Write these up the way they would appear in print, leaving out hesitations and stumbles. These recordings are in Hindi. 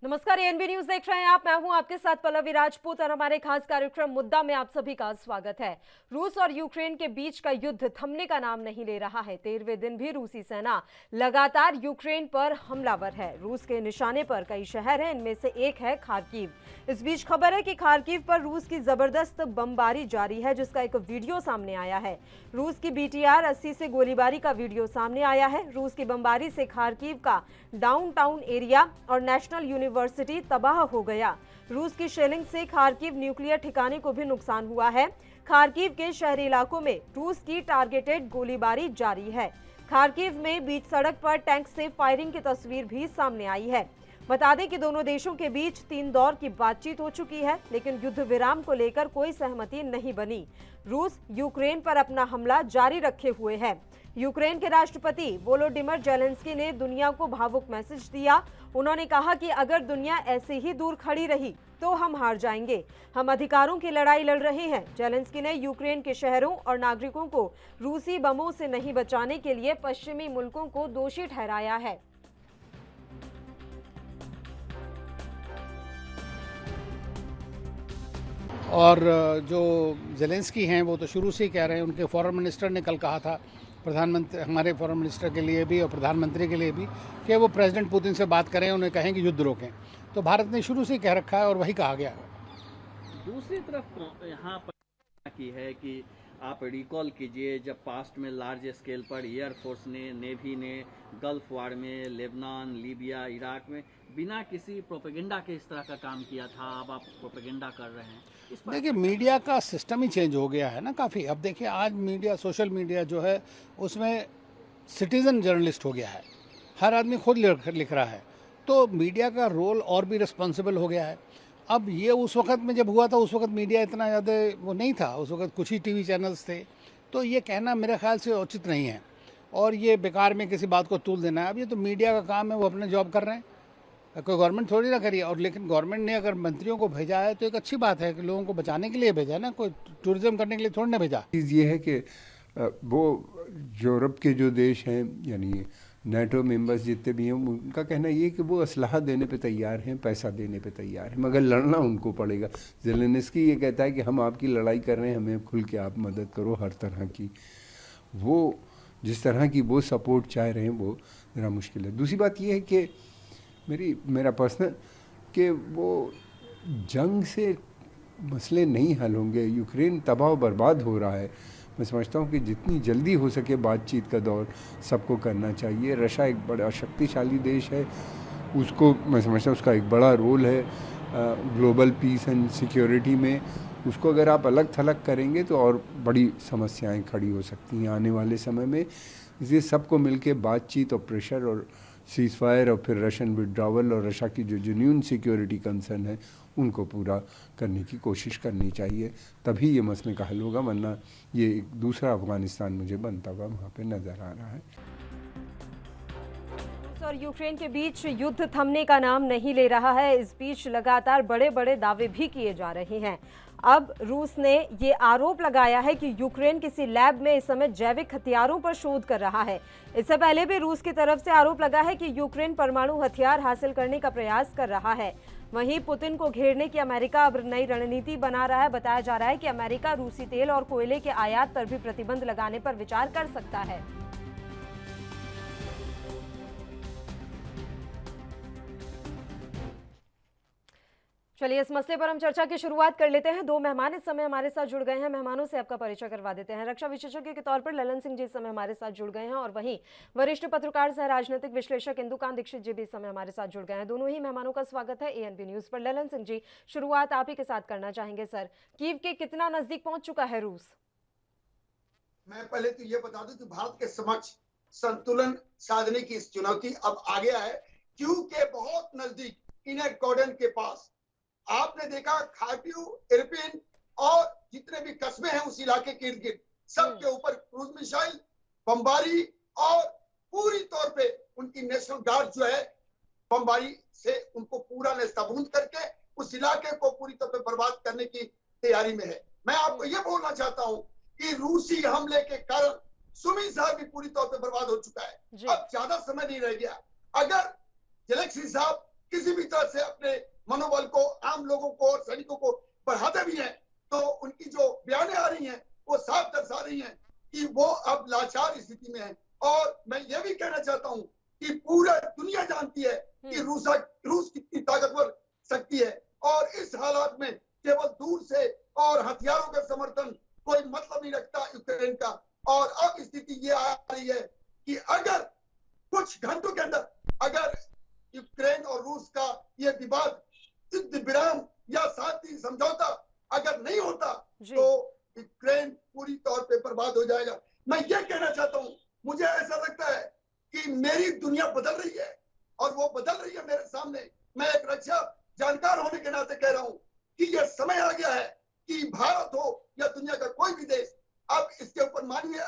नमस्कार, एएनबी न्यूज देख रहे हैं आप। मैं हूं आपके साथ पल्लवी राजपूत और हमारे खास कार्यक्रम मुद्दा में आप सभी का स्वागत है। रूस और यूक्रेन के बीच का युद्ध थमने का नाम नहीं ले रहा है। 13वें दिन भी रूसी सेना लगातार यूक्रेन पर हमलावर है। रूस के निशाने पर कई शहर हैं, इनमें से एक है खार्किव। इस बीच खबर है कि खार्किव पर रूस की जबरदस्त बमबारी जारी है, जिसका एक वीडियो सामने आया है। रूस की BTR 80 से गोलीबारी का वीडियो सामने आया है। रूस की बमबारी से खार्किव का डाउनटाउन एरिया और नेशनल यूनिवर्सिटी तबाह हो गया। रूस की शेलिंग से खार्किव न्यूक्लियर ठिकाने को भी नुकसान हुआ है। खार्किव के शहरी इलाकों में रूस की टारगेटेड गोलीबारी जारी है। खार्किव में बीच सड़क पर टैंक से फायरिंग की तस्वीर भी सामने आई है। बता दें कि दोनों देशों के बीच 3 दौर की बातचीत हो चुकी है, लेकिन युद्ध विराम को लेकर कोई सहमति नहीं बनी। रूस यूक्रेन पर अपना हमला जारी रखे हुए है। यूक्रेन के राष्ट्रपति वोलोडिमिर जेलेंस्की ने दुनिया को भावुक मैसेज दिया। उन्होंने कहा कि अगर दुनिया ऐसे ही दूर खड़ी रही तो हम हार जाएंगे। हम अधिकारों की लड़ाई लड़ रहे हैं। जेलेंस्की ने यूक्रेन के शहरों और नागरिकों को रूसी बमों से नहीं बचाने के लिए पश्चिमी मुल्कों को दोषी ठहराया है। और जो ज़ेलेंस्की हैं वो तो शुरू से ही कह रहे हैं, उनके फॉरेन मिनिस्टर ने कल कहा था, प्रधानमंत्री हमारे फॉरेन मिनिस्टर के लिए भी और प्रधानमंत्री के लिए भी, कि वो प्रेसिडेंट पुतिन से बात करें, उन्हें कहें कि युद्ध रोकें। तो भारत ने शुरू से ही कह रखा है और वही कहा गया है। दूसरी तरफ यहाँ पर की है कि आप रिकॉल कीजिए, जब पास्ट में लार्ज स्केल पर एयरफोर्स ने, नेवी ने गल्फ वार में, लेबनान, लीबिया, इराक में बिना किसी प्रोपेगेंडा के इस तरह का काम किया था। अब आप प्रोपेगेंडा कर रहे हैं। देखिए, मीडिया का सिस्टम ही चेंज हो गया है ना काफ़ी। अब देखिए, आज मीडिया, सोशल मीडिया जो है उसमें सिटीज़न जर्नलिस्ट हो गया है। हर आदमी खुद लिख रहा है, तो मीडिया का रोल और भी रिस्पॉन्सिबल हो गया है। अब ये उस वक्त में जब हुआ था, उस वक्त मीडिया इतना ज़्यादा वो नहीं था, उस वक्त कुछ ही टीवी चैनल्स थे। तो ये कहना मेरे ख्याल से उचित नहीं है और ये बेकार में किसी बात को तूल देना है। अब ये तो मीडिया का काम है, वो अपने जॉब कर रहे हैं, कोई गवर्नमेंट थोड़ी ना करिए। और लेकिन गवर्नमेंट ने अगर मंत्रियों को भेजा है तो एक अच्छी बात है कि लोगों को बचाने के लिए भेजा ना, कोई टूरिज्म करने के लिए थोड़ी ना भेजा। चीज़ ये है कि वो यूरोप के जो देश हैं, यानी नेटो मेंबर्स जितने भी हैं, उनका कहना ये है कि वो असलहा देने पे तैयार हैं, पैसा देने पे तैयार हैं, मगर लड़ना उनको पड़ेगा। ज़ेलेंस्की ये कहता है कि हम आपकी लड़ाई कर रहे हैं, हमें खुल के आप मदद करो हर तरह की। वो जिस तरह की वो सपोर्ट चाह रहे हैं वो ज़रा मुश्किल है। दूसरी बात ये है कि मेरा पर्सनल कि वो जंग से मसले नहीं हल होंगे। यूक्रेन तबाह बर्बाद हो रहा है। मैं समझता हूँ कि जितनी जल्दी हो सके बातचीत का दौर सबको करना चाहिए। रशिया एक बड़ा शक्तिशाली देश है, उसको मैं समझता हूँ उसका एक बड़ा रोल है ग्लोबल पीस एंड सिक्योरिटी में। उसको अगर आप अलग थलग करेंगे तो और बड़ी समस्याएं खड़ी हो सकती हैं आने वाले समय में। इसलिए सबको मिलके बातचीत और प्रेशर और सीज़ फायर और फिर रशियन विड्रॉवल और रशिया की जो जेन्युइन सिक्योरिटी कंसर्न है उनको पूरा करने की कोशिश करनी चाहिए, तभी ये मसले का हल होगा। वरना ये एक दूसरा अफगानिस्तान मुझे बनता हुआ वहाँ पे नज़र आ रहा है। और यूक्रेन के बीच युद्ध थमने का नाम नहीं ले रहा है। इस बीच लगातार बड़े बड़े दावे भी किए जा रहे हैं। अब रूस ने ये आरोप लगाया है कि यूक्रेन किसी लैब में इस समय जैविक हथियारों पर शोध कर रहा है। इससे पहले भी रूस की तरफ से आरोप लगा है कि यूक्रेन परमाणु हथियार हासिल करने का प्रयास कर रहा है। वहीं पुतिन को घेरने की अमेरिका अब नई रणनीति बना रहा है। बताया जा रहा है कि अमेरिका रूसी तेल और कोयले के आयात पर भी प्रतिबंध लगाने पर विचार कर सकता है। चलिए, इस मसले पर हम चर्चा की शुरुआत कर लेते हैं। 2 मेहमान इस समय हमारे साथ जुड़ गए हैं। मेहमानों से आपका परिचय करवा देते हैं। रक्षा विशेषज्ञ के तौर पर ललन सिंह जी इस समय हमारे साथ जुड़ गए हैं और वहीं वरिष्ठ पत्रकार सह राजनीतिक विश्लेषक इंदुकांत दीक्षित जी भी इस समय हमारे साथ जुड़ गए हैं। दोनों ही मेहमानों का स्वागत है एएनबी न्यूज पर। ललन सिंह जी, शुरुआत आप ही के साथ करना चाहेंगे। सर, कीव के कितना नजदीक पहुंच चुका है रूस? मैं पहले तो ये बता दूं कि भारत के समक्ष संतुलन साधने की इस चुनौती अब आ गया है। कीव के बहुत नजदीक इनेगोर्डन के पास आपने देखा खार्किव, इरपिन और जितने भी कस्बे हैं उस इलाके के इर्द गिर्द सबके ऊपर क्रूज मिसाइल बमबारी और पूरी तौर पे उनकी नेशनल गार्ड जो है बमबारी से उनको पूरा नेस्तनाबूद करके उस इलाके को पूरी तौर पे बर्बाद करने की तैयारी में है। मैं आपको ये बोलना चाहता हूं कि रूसी हमले के कारण सुमी साहब भी पूरी तौर पे बर्बाद हो चुका है। अब ज्यादा समय नहीं रह गया। अगर जेलेंस्की साहब किसी भी तरह से अपने मनोबल को, आम लोगों को और सैनिकों को बढ़ाते भी हैं, तो उनकी जो बयानें आ रही हैं वो साफ दर्शा रही हैं कि वो अब लाचार स्थिति में है। और मैं ये भी कहना चाहता हूँ कि पूरा दुनिया जानती है कि रूस कितनी ताकतवर शक्ति है, और इस हालात में केवल दूर से और हथियारों का समर्थन कोई मतलब नहीं रखता यूक्रेन का। और अब स्थिति ये आ रही है कि अगर कुछ घंटों के अंदर अगर यूक्रेन और रूस का ये विवाद, युद्ध विराम या शांति समझौता अगर नहीं होता तो यूक्रेन पूरी तौर पे बर्बाद हो जाएगा। मैं ये कहना चाहता हूँ, मुझे ऐसा लगता है कि मेरी दुनिया बदल रही है और वो बदल रही है मेरे सामने। मैं एक रक्षा जानकार होने के नाते कह रहा हूँ कि ये समय आ गया है कि भारत हो या दुनिया का कोई भी देश अब इसके ऊपर मानवीय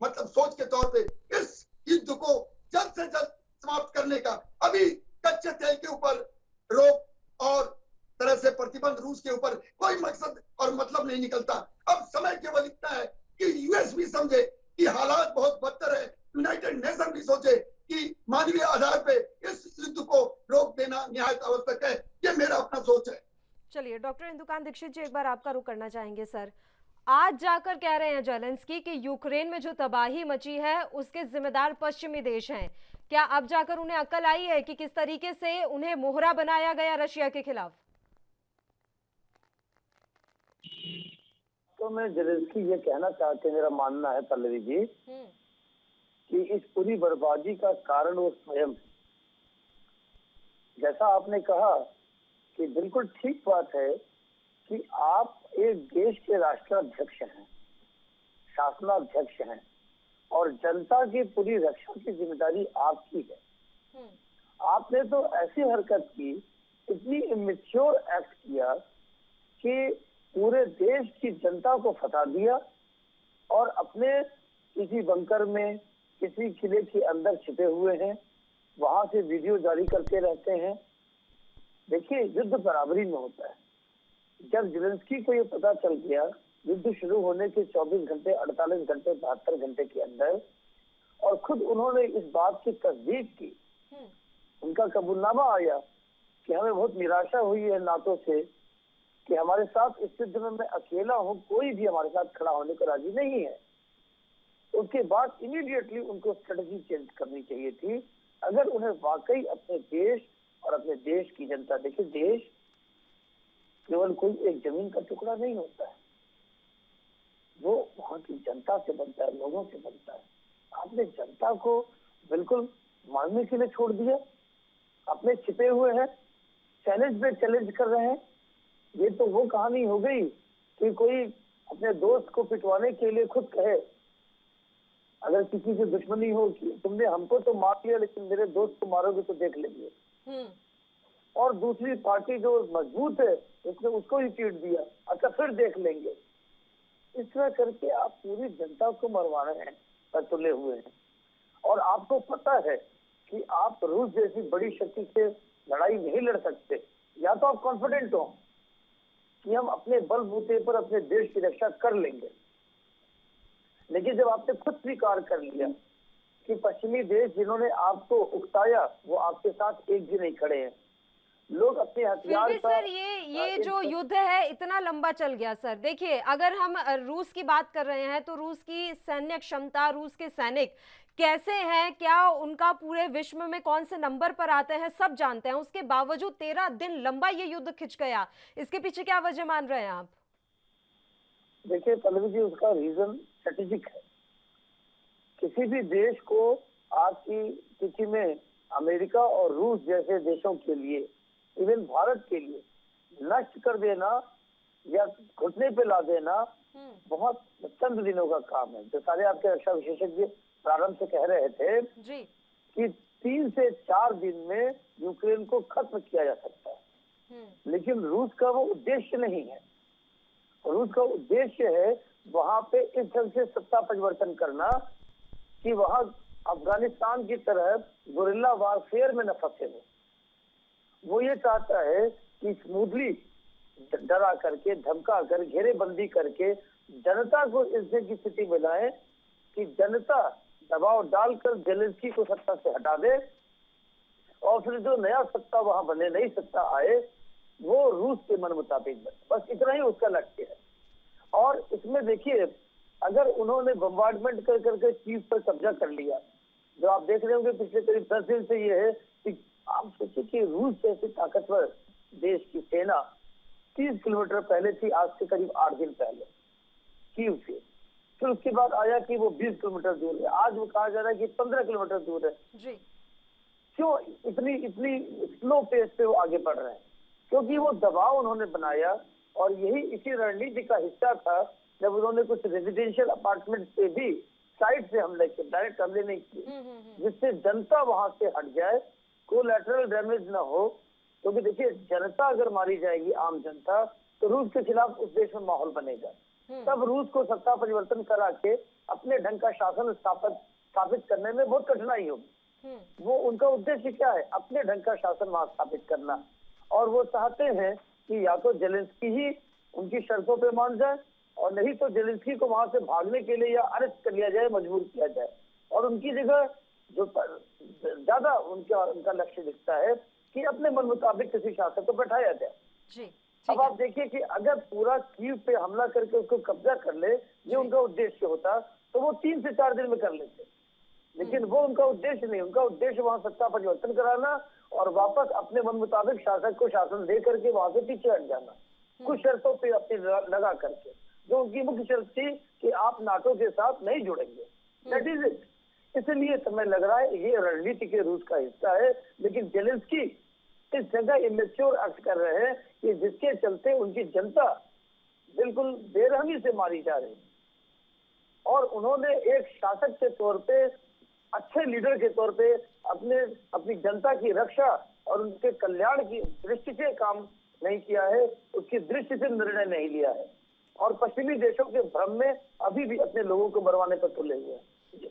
मतलब सोच के तौर पे इस युद्ध को जल्द से जल्द समाप्त करने का, अभी कच्चे तेल के ऊपर रोक और तरह से प्रतिबंध रूस के ऊपर कोई मकसद और मतलब नहीं निकलता। अब समय केवल इतना है कि यूएस भी समझे कि हालात बहुत बदतर है, यूनाइटेड नेशन भी सोचे कि मानवीय आधार पे इस युद्ध को रोक देना निहायत आवश्यक है। ये मेरा अपना सोच है। चलिए डॉक्टर इंदुकान दीक्षित जी, एक बार आपका रुख करना चाहेंगे सर। आज जाकर कह रहे हैं जेलेंस्की कि यूक्रेन में जो तबाही मची है उसके जिम्मेदार पश्चिमी देश हैं। क्या अब जाकर उन्हें अक्ल आई है कि किस तरीके से उन्हें मोहरा बनाया गया रशिया के खिलाफ? तो मैं जेलेंस्की ये कहना चाहते हैं, मेरा मानना है पल्लवी जी कि इस पूरी बर्बादी का कारण वो स्वयं, जैसा आपने कहा कि बिल्कुल ठीक बात है कि आप एक देश के राष्ट्राध्यक्ष हैं, शासनाध्यक्ष हैं और जनता की पूरी रक्षा की जिम्मेदारी आपकी है। आपने तो ऐसी हरकत की, इतनी इमेच्योर एक्ट किया कि पूरे देश की जनता को फंसा दिया और अपने किसी बंकर में, किसी किले के अंदर छिपे हुए हैं, वहां से वीडियो जारी करते रहते हैं। देखिए, युद्ध बराबरी में होता है। जब जेलेंस्की को ये पता चल गया युद्ध शुरू होने के 24 घंटे, 48 घंटे, 72 घंटे के अंदर, और खुद उन्होंने इस बात की तस्दीक की, उनका कबूलनामा आया कि हमें बहुत निराशा हुई है नाटो से कि हमारे साथ इस युद्ध में मैं अकेला हूँ, कोई भी हमारे साथ खड़ा होने को राजी नहीं है। उसके बाद इमीडिएटली उनको स्ट्रेटजी चेंज करनी चाहिए थी। अगर उन्हें वाकई अपने देश और अपने देश की जनता, देखिए देश केवल कोई एक जमीन का टुकड़ा नहीं होता है, वो वहां की जनता से बनता है, लोगों से बनता है। आपने जनता को बिल्कुल मारने के लिए छोड़ दिया, अपने छिपे हुए हैं, चैलेंज पे चैलेंज कर रहे हैं। ये तो वो कहानी हो गई कि कोई अपने दोस्त को पिटवाने के लिए खुद कहे, अगर किसी से दुश्मनी हो कि तुमने हमको तो मार लिया लेकिन मेरे दोस्त को मारोगे तो देख लेंगे, और दूसरी पार्टी जो मजबूत है उसने उसको ही पीट दिया, अच्छा फिर देख लेंगे। इस तरह करके आप पूरी जनता को मरवा रहे हैं, पर तुले हुए हैं। और आपको पता है कि आप रूस जैसी बड़ी शक्ति से लड़ाई नहीं लड़ सकते। या तो आप कॉन्फिडेंट हो कि हम अपने बलबूते पर अपने देश की रक्षा कर लेंगे, लेकिन जब आपने खुद स्वीकार कर लिया कि पश्चिमी देश जिन्होंने आपको उकसाया वो आपके साथ एक भी नहीं खड़े हैं, लोग अपने हथियार फिर भी सर ये जो युद्ध है इतना लंबा चल गया सर। देखिए, अगर हम रूस की बात कर रहे हैं तो रूस की सैन्य क्षमता, रूस के सैनिक कैसे हैं, क्या उनका पूरे विश्व में कौन से नंबर पर आते हैं, सब जानते हैं। उसके बावजूद 13 दिन लंबा ये युद्ध खिंच गया, इसके पीछे क्या वजह मान रहे हैं आप? देखिए पल्लवी जी, उसका रीजन स्ट्रेटेजिक है। किसी भी देश को आज की स्थिति में अमेरिका और रूस जैसे देशों के लिए, इवन भारत के लिए नष्ट कर देना या घुटने पे ला देना बहुत चंद दिनों का काम है। जो सारे आपके रक्षा विशेषज्ञ प्रारंभ से कह रहे थे जी कि 3 से 4 दिन में यूक्रेन को खत्म किया जा सकता है, लेकिन रूस का वो उद्देश्य नहीं है। रूस का उद्देश्य है वहां पे इस ढंग से सत्ता परिवर्तन करना कि वहां अफगानिस्तान की तरह गुरिल्ला वारफेयर में न फंसे हो। वो ये चाहता है कि स्मूथली डरा करके, धमका कर, घेरेबंदी करके जनता को इस ढंग की स्थिति में लाए कि जनता दबाव डालकर जेलेंस्की को सत्ता से हटा दे और फिर जो नया सत्ता वहां बने, नई सत्ता आए, वो रूस के मन मुताबिक बने। बस इतना ही उसका लक्ष्य है। और इसमें देखिए, अगर उन्होंने बम्बार्डमेंट कर करके कीव पर कब्जा कर लिया, जो आप देख रहे होंगे पिछले करीब 10 दिन से ये है कि आप सोचिए कि रूस जैसी ताकतवर देश की सेना 30 किलोमीटर पहले थी, आज से करीब 8 दिन पहले कीव से। फिर उसके बाद आया कि वो 20 किलोमीटर दूर है, आज वो कहा जा रहा है कि 15 किलोमीटर दूर है। जी। क्यों इतनी स्लो पेस पे वो आगे बढ़ रहे हैं? क्योंकि वो दबाव उन्होंने बनाया, और यही इसी रणनीति का हिस्सा था जब उन्होंने कुछ रेजिडेंशियल अपार्टमेंट पे भी साइड से हमले किए, डायरेक्ट हमले नहीं किए, जिससे जनता वहां से हट जाए, कोलैटरल डैमेज ना हो। क्योंकि देखिए, जनता अगर मारी जाएगी, आम जनता, तो रूस के खिलाफ उस देश में माहौल बनेगा। तब रूस को सत्ता परिवर्तन करा के अपने ढंग का शासन स्थापित करने में बहुत कठिनाई होगी। वो उनका उद्देश्य क्या है? अपने ढंग का शासन वहां स्थापित करना। और वो चाहते हैं कि या तो जेलेंस्की ही उनकी शर्तों पे मान जाए, और नहीं तो जेलेंस्की को वहां से भागने के लिए या अरेस्ट कर लिया जाए, मजबूर किया जाए, और उनकी जगह जो ज्यादा उनका लक्ष्य दिखता है कि अपने मन मुताबिक किसी शासक को बैठाया जाए। जी। अब आप देखिए कि अगर पूरा कीव पे हमला करके उसको कब्जा कर ले, ये उनका उद्देश्य होता, तो वो 3 से 4 दिन में कर लेते। लेकिन वो उनका उद्देश्य नहीं, उनका उद्देश्य वहां सत्ता परिवर्तन कराना और वापस अपने मन मुताबिक शासक को शासन दे करके वहां से पीछे हट जाना, कुछ शर्तों पे अपनी लगा करके, जो उनकी मुख्य शर्त थी कि आप नाटो के साथ नहीं जुड़ेंगे। That is it. इसलिए समय लग रहा है ये रणनीति के रूस का हिस्सा है। लेकिन जेलेंस्की इस जगह इमेच्योर एक्ट कर रहे हैं कि जिसके चलते उनकी जनता बिल्कुल बेरहमी से मारी जा रही है, और उन्होंने एक शासक के तौर पे, अच्छे लीडर के तौर पे अपनी जनता की रक्षा और उनके कल्याण की दृष्टि से काम नहीं किया है, उसकी दृष्टि से निर्णय नहीं लिया है, और पश्चिमी देशों के भ्रम में अभी भी अपने लोगों को मरवाने पर तुले हुए हैं।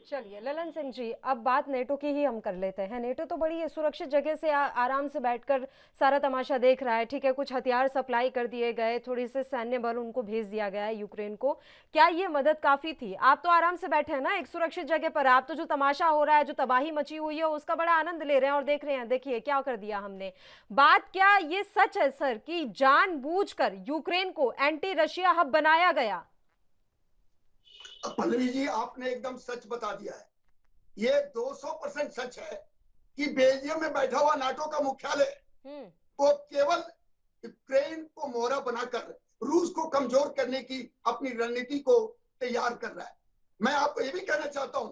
चलिए ललन सिंह जी, अब बात नेटो की ही हम कर लेते हैं। नेटो तो बड़ी सुरक्षित जगह से आराम से बैठकर सारा तमाशा देख रहा है। ठीक है, कुछ हथियार सप्लाई कर दिए गए, थोड़ी से सैन्य बल उनको भेज दिया गया है यूक्रेन को। क्या ये मदद काफी थी? आप तो आराम से बैठे हैं ना एक सुरक्षित जगह पर, आप तो जो तमाशा हो रहा है, जो तबाही मची हुई है, उसका बड़ा आनंद ले रहे हैं और देख रहे हैं देखिए क्या कर दिया हमने। बात क्या ये सच है सर कि जानबूझकर यूक्रेन को एंटी रशिया हब बनाया गया? पल्लवी जी, आपने एकदम सच बता दिया है। ये 200% सच है कि बेल्जियम में बैठा हुआ नाटो का मुख्यालय वो केवल यूक्रेन को मोहरा बनाकर रूस को कमजोर करने की अपनी रणनीति को तैयार कर रहा है। मैं आपको ये भी कहना चाहता हूं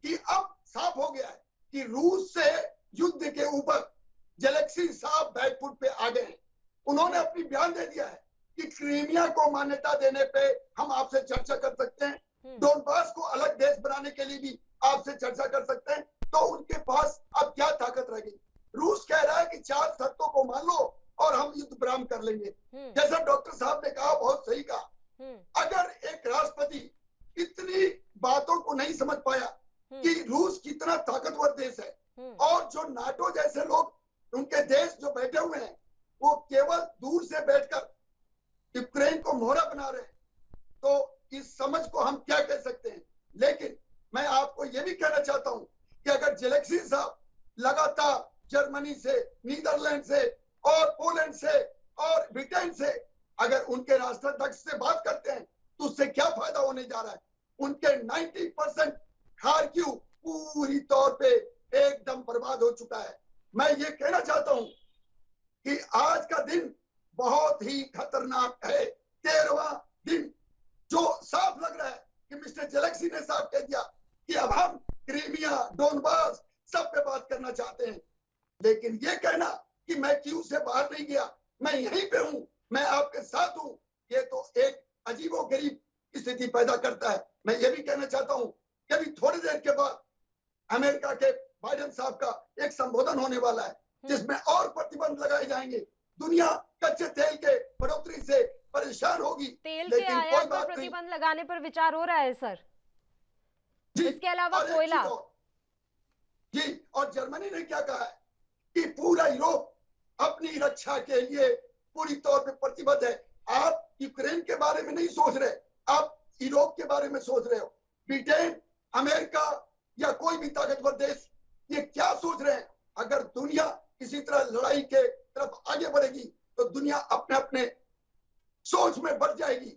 कि अब साफ हो गया है कि रूस से युद्ध के ऊपर जेलेंस्की साहब बैकफुट पे आ गए हैं। उन्होंने अपनी बयान दे दिया है कि क्रीमिया को मान्यता देने पे हम आपसे चर्चा कर सकते हैं, डोनबास को अलग देश बनाने के लिए भी आपसे चर्चा कर सकते हैं। तो उनके पास अब क्या ताकत रह गई? रूस कह रहा है कि 4 शर्तों को मान लो और हम युद्ध विराम कर लेंगे। जैसा डॉक्टर साहब ने कहा, बहुत सही कहा। अगर एक राष्ट्रपति इतनी बातों को नहीं समझ पाया कि रूस कितना ताकतवर देश है, और जो नाटो जैसे लोग, उनके देश जो बैठे हुए हैं, वो केवल दूर से बैठकर यूक्रेन को मोहरा बना रहे हैं, तो इस समझ को हम क्या कह सकते हैं। लेकिन मैं आपको यह भी कहना चाहता हूं कि अगर जेलेंस्की साहब लगातार जर्मनी से, नीदरलैंड से और पोलैंड से और ब्रिटेन से अगर उनके राष्ट्राध्यक्ष से बात करते हैं, तो उससे क्या फायदा होने जा रहा है? उनके 90% खार्किव पूरी तौर पे एकदम बर्बाद हो चुका है। मैं ये कहना चाहता हूं कि आज का दिन बहुत ही खतरनाक है, 13वां दिन, जो साफ लग रहा है कि मिस्टर जेलेंस्की ने साफ कह दिया कि अब हम क्रीमिया, डोनबास सब पे बात करना चाहते हैं। लेकिन ये कहना कि मैं कीव से बाहर नहीं गया, मैं यहीं पे हूं, मैं आपके साथ हूं, ये तो एक अजीबोगरीब स्थिति पैदा करता है। मैं ये भी कहना चाहता हूं कि अभी थोड़ी देर के बाद अमेरिका के बाइडेन साहब का एक संबोधन होने वाला है, जिसमें और प्रतिबंध लगाए जाएंगे। दुनिया कच्चे तेल के बढ़ोतरी से परेशान होगी। तेल के आयात पर प्रतिबंध लगाने पर विचार हो रहा है सर। इसके अलावा कोयला। जी, और जर्मनी ने क्या कहा है कि पूरा यूरोप अपनी रक्षा के लिए पूरी तौर पे प्रतिबद्ध है। आप यूक्रेन के बारे में नहीं सोच रहे, आप यूरोप के बारे में सोच रहे हो। ब्रिटेन, अमेरिका या कोई भी ताकतवर देश ये क्या सोच रहे हैं? अगर दुनिया इसी तरह लड़ाई के तरफ आगे बढ़ेगी तो दुनिया अपने अपने सोच में बढ़ जाएगी।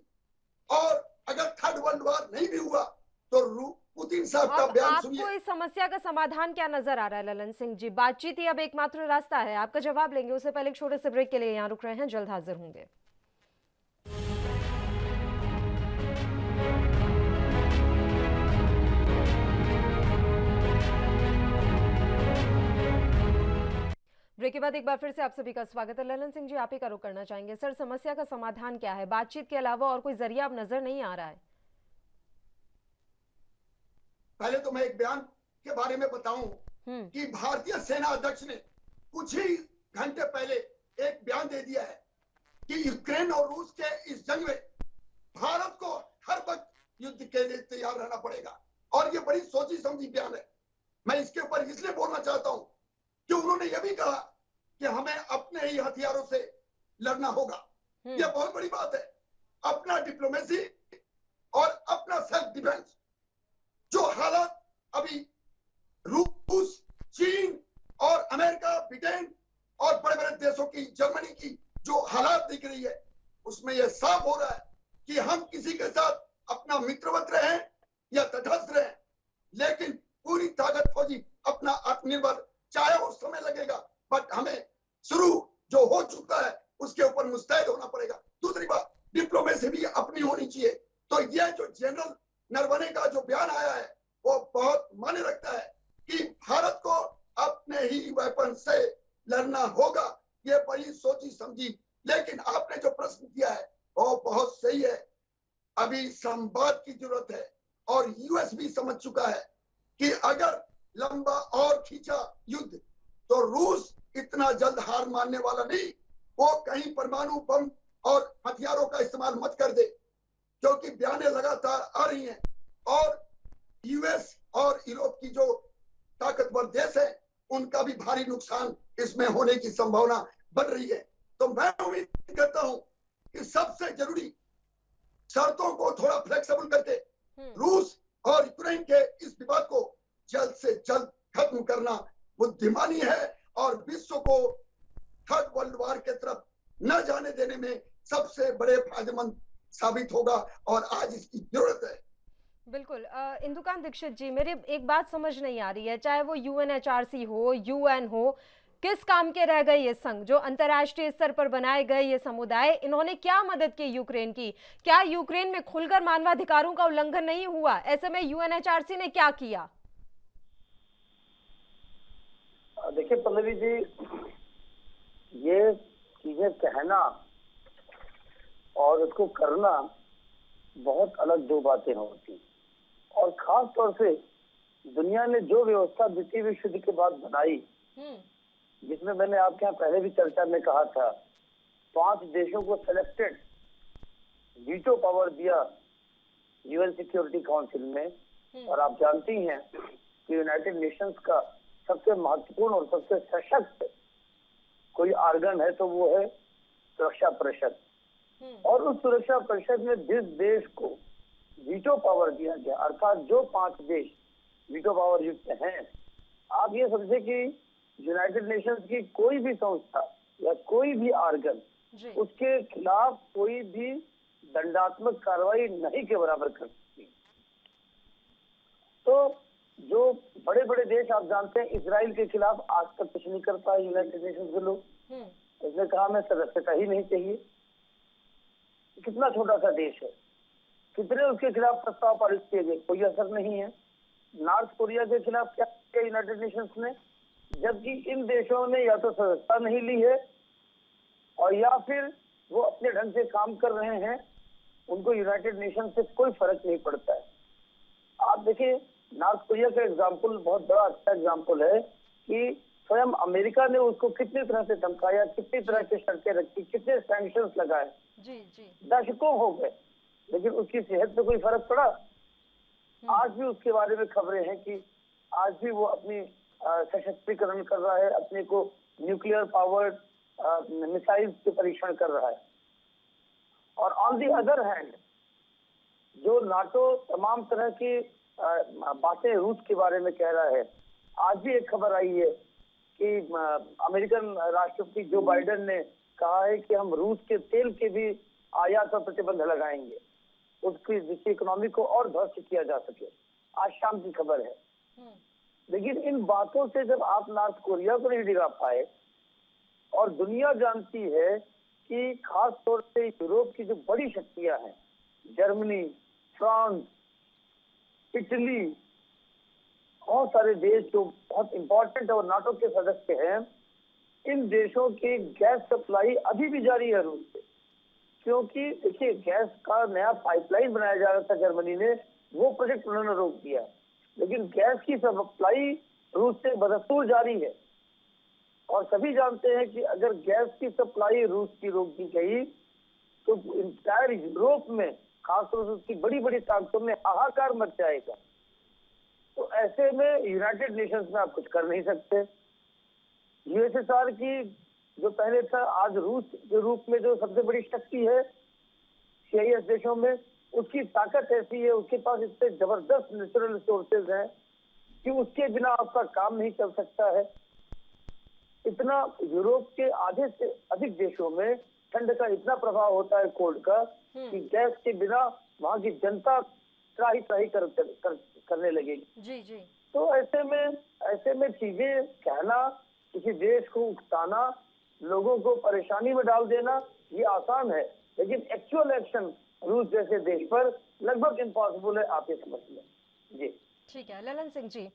और अगर थर्ड वर्ल्ड वॉर नहीं भी हुआ तो पुतिन साहब का अब बयान आपको सुनिए। इस समस्या का समाधान क्या नजर आ रहा है ललन सिंह जी? बातचीत ही अब एकमात्र रास्ता है। आपका जवाब लेंगे, उससे पहले एक छोटे से ब्रेक के लिए यहाँ रुक रहे हैं, जल्द हाजिर होंगे। ब्रेक के बाद एक बार फिर से आप सभी का स्वागत है। ललन सिंह जी, आप ही का रुख करना चाहेंगे। सर, समस्या का समाधान क्या है? बातचीत के अलावा और कोई जरिया अब नजर नहीं आ रहा है। पहले तो मैं एक बयान के बारे में बताऊं कि भारतीय सेना अध्यक्ष ने कुछ ही घंटे पहले एक बयान दे दिया है कि यूक्रेन और रूस के इस जंग में भारत को हर वक्त युद्ध के लिए तैयार रहना पड़ेगा। और ये बड़ी सोची समझी बयान है। मैं इसके ऊपर इसलिए बोलना चाहता हूं कि उन्होंने यह भी कहा कि हमें अपने ही हथियारों से लड़ना होगा। यह बहुत बड़ी बात है। अपना डिप्लोमेसी और अपना सेल्फ डिफेंस। जो हालात अभी रूस, चीन और अमेरिका, ब्रिटेन और बड़े बड़े देशों की, जर्मनी की जो हालात दिख रही है, उसमें यह साफ हो रहा है कि हम किसी के साथ अपना मित्रवत रहें या तटस्थ रहें, लेकिन पूरी ताकत फौजी अपना आत्मनिर्भर, चाहे वो समय लगेगा, बट हमें शुरू जो हो चुका है उसके ऊपर मुस्तैद होना पड़ेगा। दूसरी बात, डिप्लोमेसी भी अपनी होनी चाहिए। तो यह जो जनरल नरवणे का जो बयान आया है वो बहुत मायने रखता है कि भारत को अपने ही वेपन से लड़ना होगा। ये बड़ी सोची समझी। लेकिन आपने जो प्रश्न किया है वो बहुत सही है। अभी संवाद की जरूरत है और यूएस भी समझ चुका है कि अगर लंबा और खींचा युद्ध तो रूस इतना जल्द हार मानने वाला नहीं। वो कहीं परमाणु बम और हथियारों का इस्तेमाल मत कर दे, क्योंकि बयानें लगातार आ रही हैं और यूएस और यूरोप की जो ताकतवर देश है उनका भी भारी नुकसान इसमें होने की संभावना बढ़ रही है। तो मैं उम्मीद करता हूं कि सबसे जरूरी शर्तों को थोड़ा फ्लेक्सिबल करके रूस और यूक्रेन के इस विवाद को जल्द से जल्द खत्म करना बुद्धिमानी है और विश्व को थर्ड वर्ल्ड वॉर के तरफ न जाने देने में सबसे बड़े फायदेमंद साबित होगा और आज इसकी जरूरत है। बिल्कुल। इंदुकांत दीक्षित जी, मेरी एक बात समझ नहीं आ रही है, चाहे वो यूएनएचआरसी हो, यूएन हो, किस काम के रह गए ये संघ जो अंतर्राष्ट्रीय स्तर पर बनाए गए ये समुदाय? इन्होंने क्या मदद की यूक्रेन की? क्या यूक्रेन में खुलकर मानवाधिकारों का उल्लंघन नहीं हुआ? ऐसे में यूएनएचआरसी ने क्या किया? देखिए पल्लवी जी, ये चीजें कहना और उसको करना बहुत अलग दो बातें होती। और खास तौर से दुनिया ने जो व्यवस्था द्वितीय विश्व युद्ध के बाद बनाई, जिसमें मैंने आपके यहाँ पहले भी चर्चा में कहा था, 5 देशों को सिलेक्टेड वीटो पावर दिया यूएन सिक्योरिटी काउंसिल में। और आप जानती हैं कि यूनाइटेड नेशंस का सबसे महत्वपूर्ण और सबसे सशक्त कोई आर्गन है तो वो है सुरक्षा परिषद। और उस सुरक्षा परिषद में जिस देश को वीटो पावर दिया गया, अर्थात जो 5 देश वीटो पावर युक्त हैं, आप ये समझे कि यूनाइटेड नेशंस की कोई भी संस्था या कोई भी आर्गन उसके खिलाफ कोई भी दंडात्मक कार्रवाई नहीं के बराबर कर सकती। तो जो बड़े बड़े देश आप जानते हैं, इजराइल के खिलाफ आज तक कुछ नहीं कर पाए यूनाइटेड नेशंस के लोग। उसने कहा हमें सदस्यता ही नहीं चाहिए। कितना छोटा सा देश है, कितने उसके खिलाफ प्रस्ताव पारित किए गए, कोई असर नहीं है। नॉर्थ कोरिया के खिलाफ क्या किया यूनाइटेड नेशंस ने, जबकि इन देशों ने या तो सदस्यता नहीं ली है और या फिर वो अपने ढंग से काम कर रहे हैं, उनको यूनाइटेड नेशन से कोई फर्क नहीं पड़ता है। आप देखिए नॉर्थ कोरिया का एग्जाम्पल बहुत बड़ा अच्छा एग्जाम्पल है कि स्वयं अमेरिका ने उसको कितनी तरह से धमकाया, कितनी तरह की शर्तें रखी, कितने सैंक्शंस लगाए, दशकों हो गए, लेकिन उसकी सेहत पे कोई फर्क पड़ा? आज भी उसके बारे में खबरें हैं कि आज भी वो अपनी सशक्तिकरण कर रहा है, अपने को न्यूक्लियर पावर्ड मिसाइल्स के परीक्षण कर रहा है। और ऑन दी अदर हैंड जो नाटो तमाम तरह की बातें रूस के बारे में कह रहा है। आज भी एक खबर आई है कि अमेरिकन राष्ट्रपति जो बाइडेन ने कहा है कि हम रूस के तेल के भी आयात पर प्रतिबंध लगाएंगे, उसकी जिसकी इकोनॉमी को और ध्वस्त किया जा सके। आज शाम की खबर है। लेकिन इन बातों से जब आप नॉर्थ कोरिया को नहीं दिखा पाए, और दुनिया जानती है कि खास तौर से यूरोप की जो बड़ी शक्तियां हैं, जर्मनी, फ्रांस, इटली, बहुत सारे देश जो बहुत इंपॉर्टेंट और नाटो के सदस्य हैं, इन देशों की गैस सप्लाई अभी भी जारी है रूस से। क्योंकि देखिए, गैस का नया पाइपलाइन बनाया जा रहा था जर्मनी ने, वो प्रोजेक्ट उन्होंने रोक दिया, लेकिन गैस की सप्लाई रूस से बदस्तूर जारी है। और सभी जानते हैं कि अगर गैस की सप्लाई रूस की रोक दी गई तो इंटायर यूरोप में, खासतौर से उसकी बड़ी बड़ी ताकतों में हाहाकार मच जाएगा। तो ऐसे में यूनाइटेड नेशंस में आप कुछ कर नहीं सकते। यूएसएसआर की जो पहले था, आज रूस के रूप में जो सबसे बड़ी शक्ति है CIS देशों में, उसकी ताकत ऐसी है, उसके पास इतने जबरदस्त नेचुरल रिसोर्सेज हैं कि उसके बिना आपका काम नहीं चल सकता है। इतना यूरोप के आधे से अधिक देशों में ठंड का इतना प्रभाव होता है, कोल्ड का, कि गैस के बिना वहाँ की जनता त्राही त्राही करने लगेगी। जी जी। तो ऐसे में चीजें कहना, किसी देश को उकसाना, लोगों को परेशानी में डाल देना, ये आसान है, लेकिन एक्चुअल एक्शन रूस जैसे देश पर लगभग इम्पॉसिबल है, आप ये समझ लें। जी ठीक है ललन सिंह जी,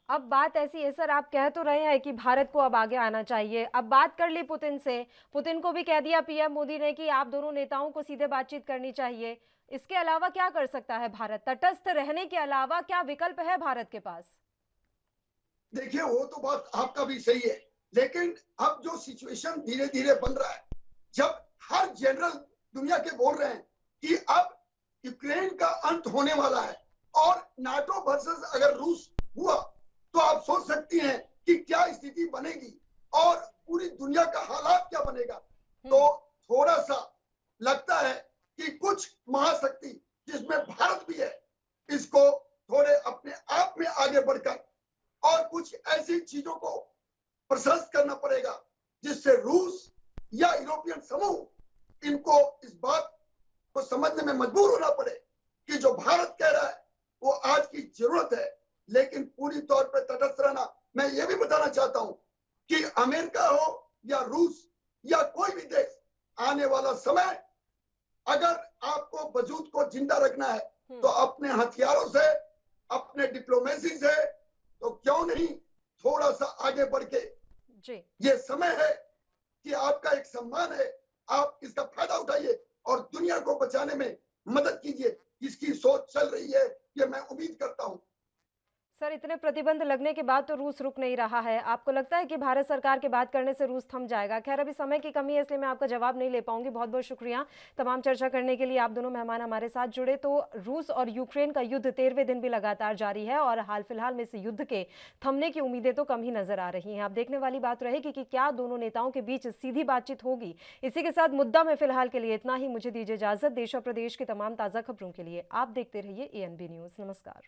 अब बात ऐसी है सर, आप कह तो रहे हैं कि भारत को अब आगे आना चाहिए। अब बात कर ली पुतिन से, पुतिन को भी कह दिया पीएम मोदी ने कि आप दोनों नेताओं को सीधे बातचीत करनी चाहिए। इसके अलावा क्या कर सकता है भारत? तटस्थ रहने के अलावा क्या विकल्प है भारत के पास? देखिए, वो तो बात आपका भी सही है, लेकिन अब जो सिचुएशन धीरे धीरे बन रहा है, जब हर जनरल दुनिया के बोल रहे हैं कि अब यूक्रेन का अंत होने वाला है और नाटो वर्सेस अगर रूस हुआ तो आप सोच सकती हैं कि क्या स्थिति बनेगी और पूरी दुनिया का हालात क्या बनेगा। तो थोड़ा सा लगता है कि कुछ महाशक्ति, जिसमें भारत भी है, इसको थोड़े अपने आप में आगे बढ़कर और कुछ ऐसी चीजों को प्रशस्त करना पड़ेगा जिससे रूस या यूरोपियन समूह इनको इस बात को समझने में मजबूर होना पड़े कि जो भारत कह रहा है वो आज की जरूरत है, लेकिन पूरी तौर पर तटस्थ रहना। मैं ये भी बताना चाहता हूं कि अमेरिका हो या रूस या कोई भी देश, आने वाला समय अगर आपको वजूद को जिंदा रखना है तो अपने हथियारों से, अपने डिप्लोमेसी से, तो क्यों नहीं थोड़ा सा आगे बढ़ के जी। ये समय है कि आपका एक सम्मान है, आप इसका फायदा उठाइए और दुनिया को बचाने में मदद कीजिए। इसकी सोच चल रही है, ये मैं उम्मीद करता हूं। सर, इतने प्रतिबंध लगने के बाद तो रूस रुक नहीं रहा है। आपको लगता है कि भारत सरकार के बात करने से रूस थम जाएगा? खैर, अभी समय की कमी है इसलिए मैं आपका जवाब नहीं ले पाऊंगी। बहुत बहुत शुक्रिया तमाम चर्चा करने के लिए। आप दोनों मेहमान हमारे साथ जुड़े। तो रूस और यूक्रेन का युद्ध 13वें दिन भी लगातार जारी है और हाल फिलहाल में इस युद्ध के थमने की उम्मीदें तो कम ही नजर आ रही हैं। अब देखने वाली बात रहेगी कि क्या दोनों नेताओं के बीच सीधी बातचीत होगी। इसी के साथ मुद्दा में फिलहाल के लिए इतना ही। मुझे दीजिए इजाजत। देश और प्रदेश की तमाम ताजा खबरों के लिए आप देखते रहिए ANB न्यूज। नमस्कार।